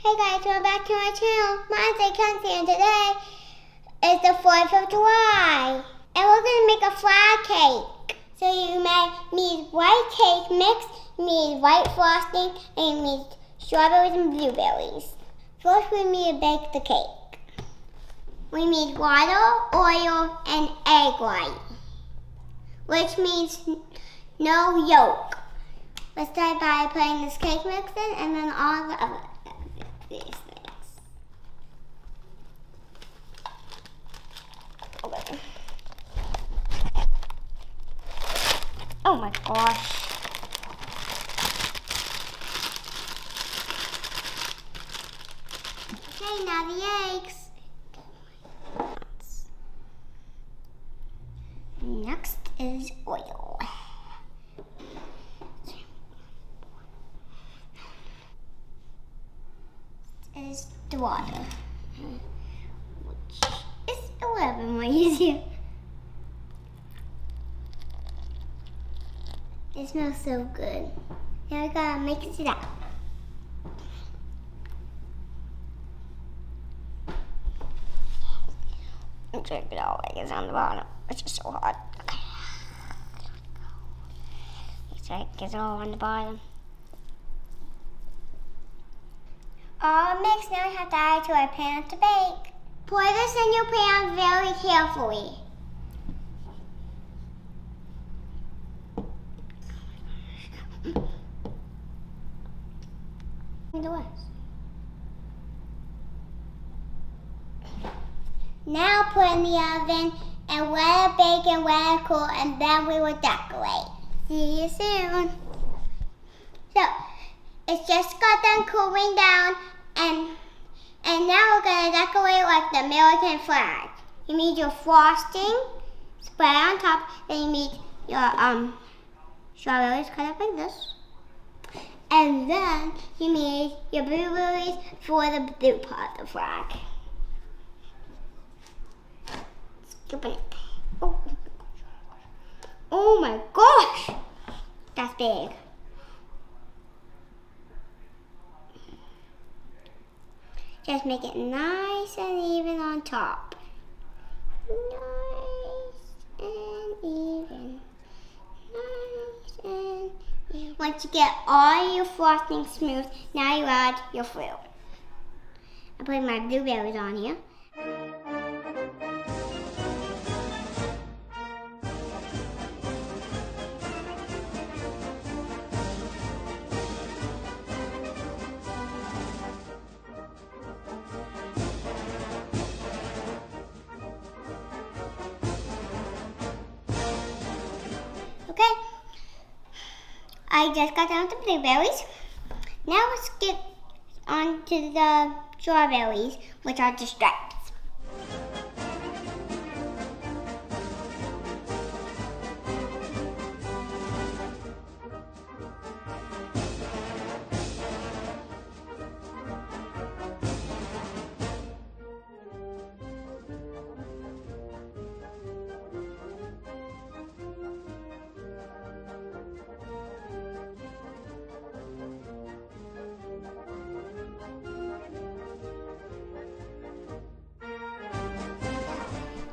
Hey guys, welcome back to my channel. My name's Kenzie and today is the 4th of July. And we're going to make a flag cake. So you need white cake mix, you need white frosting, and you need strawberries and blueberries. First we need to bake the cake. We need water, oil, and egg white, which means no yolk. Let's start by putting this cake mix in and then all the other these things. Okay. Oh my gosh. Okay, now the eggs. Next is oil. Is the water, which is a little bit more easier. It smells so good. Now we gotta mix it up. I'm trying to get all the eggs on the bottom. It's just so hot. Okay. Let's try to get it all on the bottom. All mixed, now we have to add it to our pan to bake. Pour this in your pan very carefully. Now put in the oven and let it bake and let it cool, and then we will decorate. See you soon. So, it's just got done cooling down, and now we're gonna decorate like the American flag. You need your frosting, spread on top, then you need your strawberries cut up like this. And then you need your blueberries for the blue part of the flag. Scoop it. Oh my gosh! That's big. Just make it nice and even on top. Nice and even. Nice and even. Once you get all your frosting smooth, now you add your fruit. I'm putting my blueberries on here. Okay, I just got down to blueberries. Now let's get on to the strawberries, which are the stripes.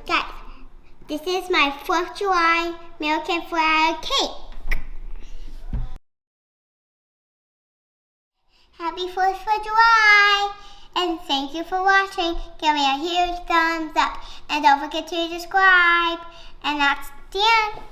Guys, this is my 4th of July American flag cake. Happy 4th of July! And thank you for watching. Give me a huge thumbs up. And don't forget to subscribe. And that's the end.